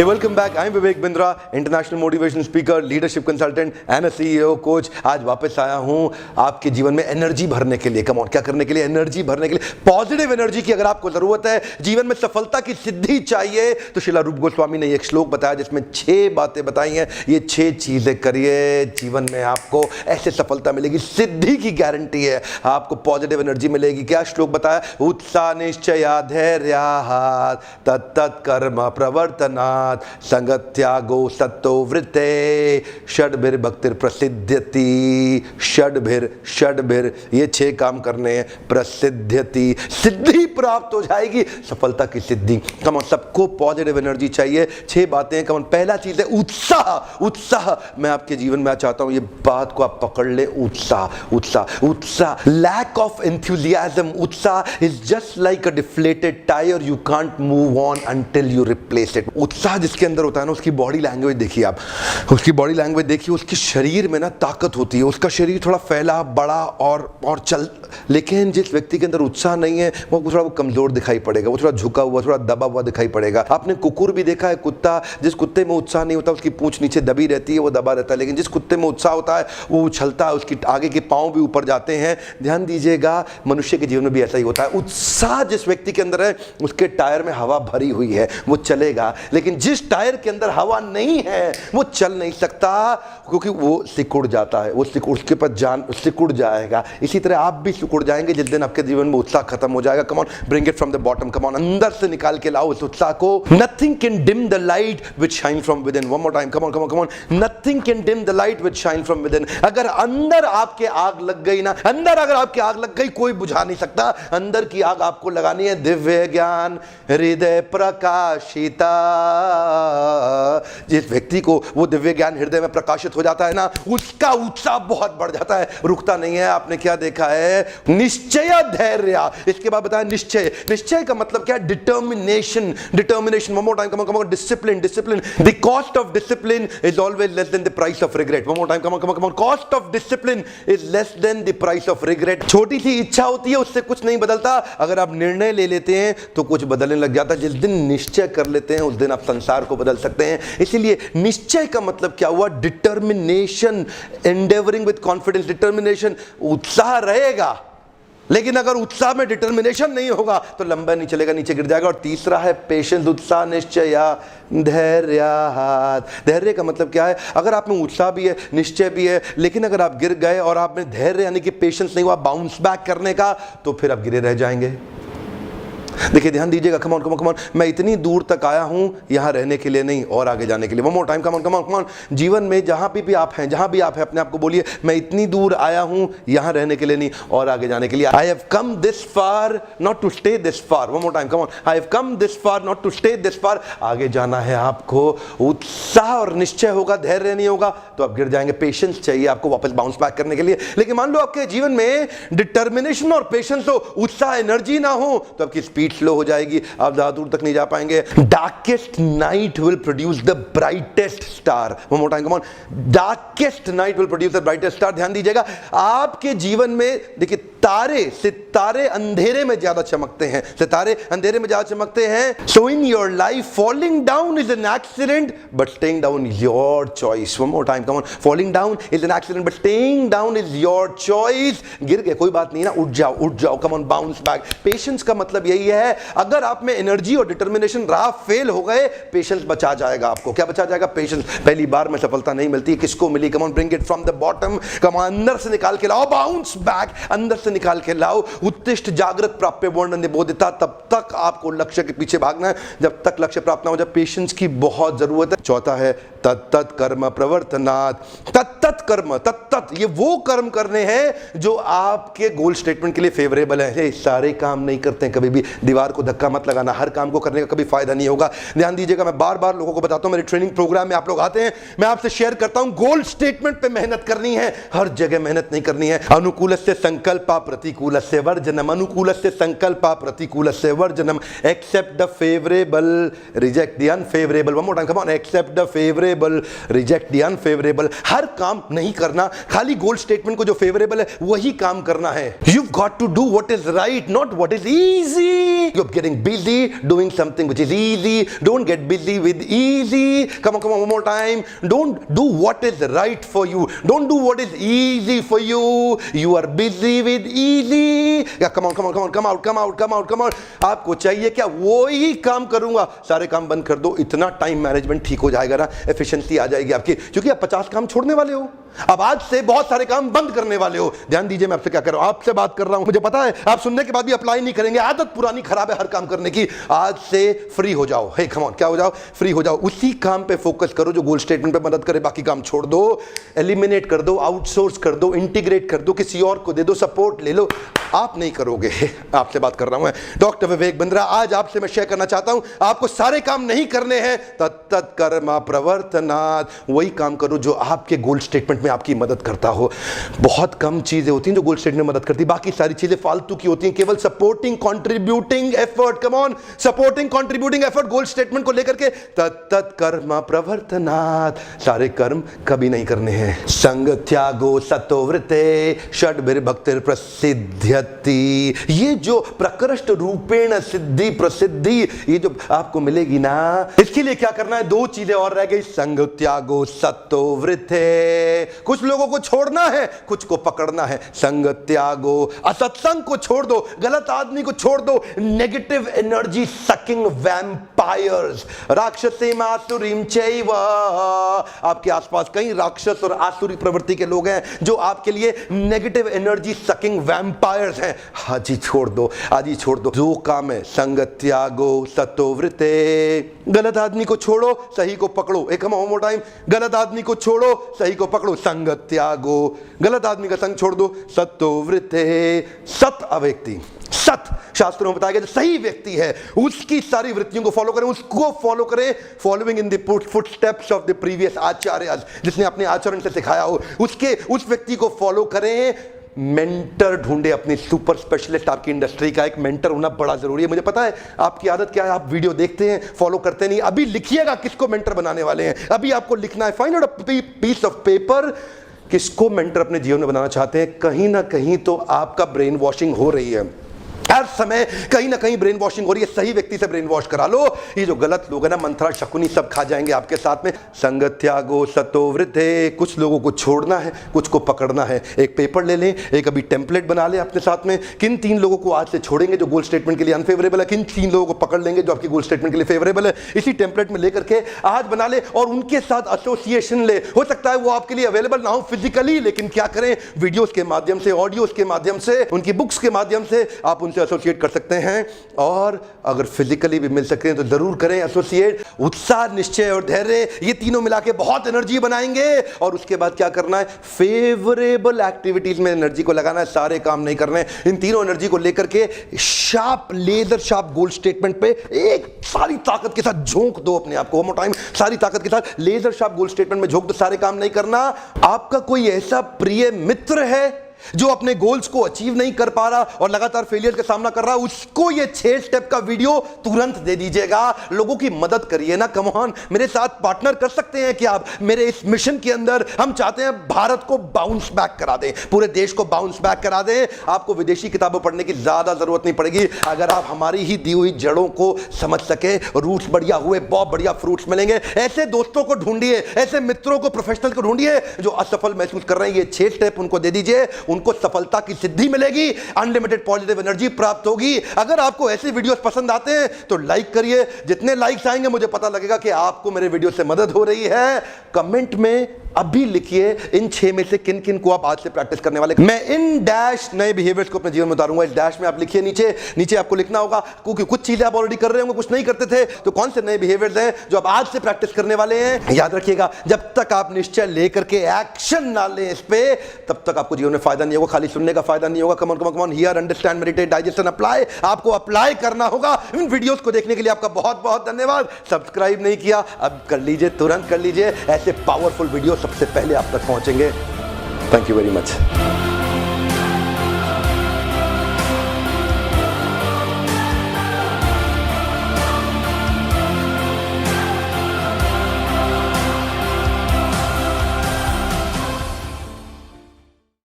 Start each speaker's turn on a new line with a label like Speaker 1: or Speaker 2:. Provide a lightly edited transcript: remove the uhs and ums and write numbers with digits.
Speaker 1: Hey, welcome back. I'm Vivek Bindra, international motivation speaker, leadership consultant and a CEO coach. आज वापस आया हूँ आपके जीवन में एनर्जी भरने के लिए। कम ऑन, क्या करने के लिए? एनर्जी भरने के लिए। पॉजिटिव एनर्जी की अगर आपको जरूरत है, जीवन में सफलता की सिद्धि चाहिए, तो श्रीला रूप गोस्वामी ने एक श्लोक बताया जिसमें 6 बातें बताई हैं। ये 6 चीजें करिए, जीवन में आपको ऐसे सफलता मिलेगी, सिद्धि की गारंटी है। आपको पॉजिटिव एनर्जी मिलेगी। क्या श्लोक बताया? उत्साह निश्चया धैर्यात् तत्तत् कर्म प्रवर्तना संगत्यागो सत्तो वृत्ते षड्भिर्भक्तिर प्रसिद्ध्यति। षड्भिर ये 6 काम करने हैं। प्रसिद्ध्यति, सिद्धि प्राप्त हो जाएगी, सफलता की सिद्धि। कम सबको पॉजिटिव एनर्जी चाहिए। 6 बातें। कम पहला चीज है उत्साह। उत्साह मैं आपके जीवन में चाहता हूं ये बात को आप पकड़ ले। उत्साह लैक ऑफ एंथुसियाज्म। उत्साह is just like a deflated tyre, you can't move on until you replace it. उत्साह जिसके अंदर होता है ना, उसकी बॉडी लैंग्वेज देखिए आप, उसकी बॉडी लैंग्वेज देखिए, उसके शरीर में ना ताकत होती है, उसका शरीर थोड़ा फैला बड़ा और चल। लेकिन जिस व्यक्ति के अंदर उत्साह नहीं है वो थोड़ा कमजोर दिखाई पड़ेगा, वो थोड़ा झुका हुआ, थोड़ा दबा हुआ दिखाई पड़ेगा। आपने कुकुर भी देखा है, कुत्ता, जिस कुत्ते में उत्साह नहीं होता उसकी पूंछ नीचे दबी रहती है, वो दबा रहता है। लेकिन जिस कुत्ते में उत्साह होता है वो उछलता है, उसकी आगे के पांव भी ऊपर जाते हैं। ध्यान दीजिएगा, मनुष्य के जीवन में भी ऐसा ही होता है। उत्साह जिस व्यक्ति के अंदर है उसके टायर में हवा भरी हुई है, वो चलेगा। लेकिन जिस टायर के अंदर हवा नहीं है वो चल नहीं सकता, क्योंकि वो सिकुड़ जाता है, वो उसके पर जान सिकुड़ जाएगा। इसी तरह आप भी सिकुड़ जाएंगे जिस दिन आपके जीवन में उत्साह खत्म हो जाएगा। कम on, bring it from the bottom. Come on, अंदर से निकाल के लाओ उस उत्साह को। Nothing can dim the light which shine from with in. One more time, come on come on come on. Nothing can dim the light which shine from with in. अगर अंदर आपके आग लग गई ना, अंदर अगर आपकी आग लग गई, कोई बुझा नहीं सकता। अंदर की आग आपको लगानी है। दिव्य ज्ञान हृदय प्रकाशिता। जिस व्यक्ति को वो दिव्य ज्ञान हृदय में प्रकाशित हो जाता है ना, उसका उत्साह बहुत बढ़ जाता है, रुकता नहीं है। आपने क्या देखा है? निश्चय धैर्य। इसके बाद बताया निश्चय। निश्चय का मतलब क्या है? Determination. Determination. One more time, come on. Discipline. Discipline. The cost of discipline is always less than the price of regret. One more time, come on. Cost of discipline is less than the price of regret. छोटी सी इच्छा होती है, उससे कुछ नहीं बदलता। अगर आप निर्णय ले लेते हैं तो कुछ बदलने लग जाता है। जिस दिन निश्चय कर लेते हैं उस दिन आप संसार को बदल सकते हैं। इसीलिए निश्चय का मतलब क्या हुआ? Determination, endeavouring with confidence. Determination, उत्साह रहेगा, लेकिन अगर उत्साह में डिटर्मिनेशन नहीं होगा तो लंबा नहीं चलेगा, नीचे गिर जाएगा। और तीसरा है पेशेंस। उत्साह निश्चय धैर्यात्। धैर्य का मतलब क्या है? अगर आप में उत्साह भी है, निश्चय भी है, लेकिन अगर आप गिर गए और आप में धैर्य यानी कि पेशेंस नहीं हुआ बाउंस बैक करने का, तो फिर आप गिरे रह जाएंगे। देखिए, ध्यान दीजिएगा। Come on come on come on. मैं इतनी दूर तक आया हूं यहां रहने के लिए नहीं, और आगे जाने के लिए। One more time, come on come on come on. जीवन में जहां भी आप हैं, जहां भी आप हैं, अपने आप को बोलिए, मैं इतनी दूर आया हूं यहां रहने के लिए नहीं, और आगे जाने के लिए। I have come this far not to stay this far. One more time, come on. I have come this far not to stay this far. आगे जाना है आपको। उत्साह और निश्चय होगा, धैर्य नहीं होगा तो आप गिर जाएंगे। पेशेंस चाहिए आपको वापस बाउंस बैक करने के लिए। लेकिन मान लो आपके जीवन में डिटर्मिनेशन और पेशेंस हो, उत्साह एनर्जी ना हो, तो आपकी स्पीड स्लो हो जाएगी, आप ज्यादा दूर तक नहीं जा पाएंगे। Darkest night will produce the brightest star. One more time, come on. Darkest night will produce the brightest star. ध्यान दीजिएगा, आपके जीवन में देखिए, सितारे अंधेरे में ज्यादा चमकते हैं। सितारे अंधेरे में ज्यादा चमकते हैं। So in your life falling down is an accident but staying down is your choice. One more time, come on. Falling down is an accident but staying down is your choice. गिर गए, कोई बात नहीं ना, उठ जाओ, come on, bounce back. Patience का मतलब यही है, अगर आप में एनर्जी और डिटर्मिनेशन रहा, फेल हो गए, पेशेंस बचा जाएगा आपको। क्या बचा जाएगा? पेशेंस। पहली बार में सफलता नहीं मिलती, किसको मिली? Come on, bring it from the bottom. Come on, अंदर से निकाल के लाओ, बाउंस बैक, अंदर से निकाल के लाओ। उत्तिष्ठ जागृत प्राप्य वर्णन बोधिता। तब तक आपको लक्ष्य के पीछे भागना है जब तक लक्ष्य प्राप्त ना हो जाए। पेशेंस की बहुत जरूरत है। चौथा है तत्तत् कर्म प्रवर्तनात्। तत्तत् कर्म, तत्तत् ये वो कर्म करने हैं जो आपके गोल स्टेटमेंट के लिए फेवरेबल है। सारे काम नहीं करते हैं, कभी भी दीवार को धक्का मत लगाना, हर काम को करने का कभी फायदा नहीं होगा। ध्यान दीजिएगा, मैं बार बार लोगों को बताता हूं, मेरे ट्रेनिंग प्रोग्राम में आप लोग आते हैं, मैं आपसे शेयर करता हूं, गोल स्टेटमेंट पे मेहनत करनी है, हर जगह मेहनत नहीं करनी है। अनुकूल से संकल्प प्रतिकूलस्य वर्जनम, अनुकूलस्य संकल्पा प्रतिकूलस्य वर्जनम, accept the favourable reject the unfavourable. One more time, come on, accept the favourable reject the unfavourable. हर काम नहीं करना, खाली गोल स्टेटमेंट को जो फेवरेबल है वही काम करना है। You got to do what is right, not what is easy. You are getting busy doing something which is easy, don't get busy with easy. Come on one more time, don't do what is right for you, don't do what is easy for you, you are busy with easy। come on come out। आपको चाहिए क्या? वो ही काम करूंगा, सारे काम बंद कर दो, इतना टाइम मैनेजमेंट ठीक हो जाएगा ना, एफिशिएंसी आ जाएगी आपकी, क्योंकि आप 50 काम छोड़ने वाले हो। अब आज से बहुत सारे काम बंद करने वाले हो। ध्यान दीजिए मैं आपसे क्या कर रहा हूं, आपसे बात कर रहा हूं, मुझे पता है आप सुनने के बाद भी अप्लाई नहीं करेंगे, आदत पुरानी खराब है हर काम करने की। आज से फ्री हो जाओ, हे कम ऑन, क्या हो जाओ? फ्री हो जाओ, उसी काम पे फोकस करो जो गोल स्टेटमेंट पे मदद करे, बाकी काम छोड़ दो, एलिमिनेट कर दो, आउटसोर्स कर दो, इंटीग्रेट कर दो, किसी और को दे दो, सपोर्ट ले लो। आप नहीं करोगे। आपसे बात कर रहा हूं मैं डॉक्टर विवेक बिंद्रा। आज आपसे मैं शेयर करना चाहता हूं, आपको सारे काम नहीं करने हैं, तत्त कर्मा प्रवर्तनात्, वही काम करो जो आपके गोल स्टेटमेंट में आपकी मदद करता हो। बहुत कम चीजें होती हैं जो गोल स्टेटमेंट में मदद करती, बाकी सारी चीजें फालतू की होती हैं, केवल supporting contributing effort. Come on, supporting contributing effort goal statement को लेकर के, तत्त कर्मा प्रवर्तनात्, सारे कर्म कभी नहीं करने हैं। संग त्यागो सतोवृते षड्भिर्भक्तिर प्रसिद्ध्यति। ये जो प्रकृष्ट रूपेण सिद्धि प्रसिद्धि, ये जो आपको मिलेगी ना, इसके लिए क्या करना है? दो चीजें और रह गई, संग त्यागो सतोवृते। कुछ लोगों को छोड़ना है, कुछ को पकड़ना है। संग त्यागो, असत्संग को छोड़ दो, गलत आदमी को छोड़ दो, नेगेटिव एनर्जी सकिंग वैम्पायर्स, राक्षसीम आसुरीम चैव। आपके आसपास कई राक्षस और आसुरी प्रवृत्ति के लोग हैं जो आपके लिए नेगेटिव एनर्जी सकिंग वैम्पायर्स हैं। आज ही छोड़ दो, आज ही छोड़ दो। जो काम है, संग त्यागो सतोवृते, गलत आदमी को छोड़ो, सही को पकड़ो। एक हम मोर टाइम, गलत आदमी को छोड़ो, सही को पकड़ो। संग त्यागो, गलत आदमी का संग छोड़ दो, सतोवृते, सत अव्यक्ति, सत शास्त्रों में बताया गया जो सही व्यक्ति है उसकी सारी वृत्तियों को फॉलो करें, उसको फॉलो करें, following in the footsteps of the previous acharyas, जिसने अपने आचरण से सिखाया हो, उसके उस व्यक्ति को फॉलो करें। मेंटर ढूंढे, अपनी सुपर स्पेशलिस्ट। आपकी इंडस्ट्री का एक मेंटर होना बड़ा जरूरी है। मुझे पता है आपकी आदत क्या है, आप वीडियो देखते हैं, फॉलो करते नहीं। अभी लिखिएगा किसको मेंटर बनाने वाले हैं, अभी आपको लिखना है। Find out a piece of paper, किसको मेंटर अपने जीवन में बनाना चाहते हैं। कहीं ना कहीं तो आपका ब्रेन वॉशिंग हो रही है, हर समय कहीं ना कहीं ब्रेन वॉशिंग हो रही है। सही व्यक्ति से ब्रेन वॉश करा लो। ये जो गलत लोग हैं ना, मंत्रा शकुनी सब खा जाएंगे आपके साथ में। संग त्यागो सतोवृते, कुछ लोगों को छोड़ना है, कुछ को पकड़ना है। एक पेपर ले लें, एक अभी टेम्पलेट बना लें अपने साथ में, किन 3 लोगों को आज से छोड़ेंगे जो गोल स्टेटमेंट के लिए अनफेवरेबल है, किन 3 लोगों को पकड़ लेंगे जो आपकी गोल स्टेटमेंट के लिए फेवरेबल है। इसी टेम्पलेट में लेकर के आज बना ले और उनके साथ एसोसिएशन ले। हो सकता है वो आपके लिए अवेलेबल ना हो फिजिकली, लेकिन क्या करें, वीडियोस के माध्यम से, ऑडियोस के माध्यम से, उनकी बुक्स के माध्यम से आप उनसे एसोसिएट कर सकते हैं। और अगर फिजिकली भी मिल सकते हैं तो जरूर करें एसोसिएट। उत्साह, निश्चय और धैर्य, ये तीनों मिला के बहुत एनर्जी बनाएंगे। और उसके बाद क्या करना है, फेवरेबल एक्टिविटीज में एनर्जी को लगाना है, सारे काम नहीं करने। इन तीनों एनर्जी को लेकर के शार्प, लेजर शार्प गोल स्टेटमेंट पे एक सारी ताकत के साथ झोंक दो अपने आप को। वन टाइम, सारी ताकत के साथ लेजर शार्प गोल स्टेटमेंट में झोंक दो, सारे काम नहीं करना। आपका कोई ऐसा प्रिय मित्र है जो अपने गोल्स को अचीव नहीं कर पा रहा और लगातार फेलियर का सामना कर रहा है, उसको ये 6 स्टेप का वीडियो तुरंत दे दीजिएगा। लोगों की मदद करिए ना, कम ऑन, मेरे साथ पार्टनर कर सकते हैं कि आप मेरे इस मिशन के अंदर। हम चाहते हैं भारत को बाउंस बैक करा दें, पूरे देश को बाउंस बैक करा दें। आपको विदेशी किताबें पढ़ने की ज्यादा जरूरत नहीं पड़ेगी अगर आप हमारी ही दी हुई जड़ों को समझ सके। रूट्स बढ़िया हुए, बहुत बढ़िया फ्रूट्स मिलेंगे। ऐसे दोस्तों को ढूंढिए, ऐसे मित्रों को, प्रोफेशनल को ढूंढिए जो असफल महसूस कर रहे हैं। ये 6 स्टेप उनको दे दीजिए, उनको सफलता की सिद्धि मिलेगी, अनलिमिटेड पॉजिटिव एनर्जी प्राप्त होगी। अगर आपको ऐसे वीडियोस पसंद आते हैं तो लाइक करिए, जितने लाइक्स आएंगे मुझे पता लगेगा कि आपको मेरे वीडियो से मदद हो रही है। कमेंट में अभी लिखिए इन 6 में से किन किन को आप आज से प्रैक्टिस करने वाले। मैं इन डैश नए बिहेवियर्स को अपने जीवन में उतारूंगा। इस डैश में आप लिखिए, नीचे आपको लिखना होगा, क्योंकि कुछ चीजें आप ऑलरेडी कर रहे होंगे, कुछ नहीं करते थे, तो कौन से नए बिहेवियर्स हैं जो आप आज से प्रैक्टिस करने वाले हैं। याद रखिएगा, जब तक आप निश्चय लेकर के एक्शन ना लें इस पे, तब तक आपको जीवन में फायदा नहीं होगा। खाली सुनने का फायदा नहीं होगा। Come on, here, understand, meditate, digest and apply. आपको अप्लाई करना होगा। इन वीडियोस को देखने के लिए आपका बहुत बहुत धन्यवाद। सब्सक्राइब नहीं किया, अब कर लीजिए, तुरंत कर लीजिए। ऐसे पावरफुल वीडियो सबसे पहले आप तक पहुंचेंगे। Thank you very much.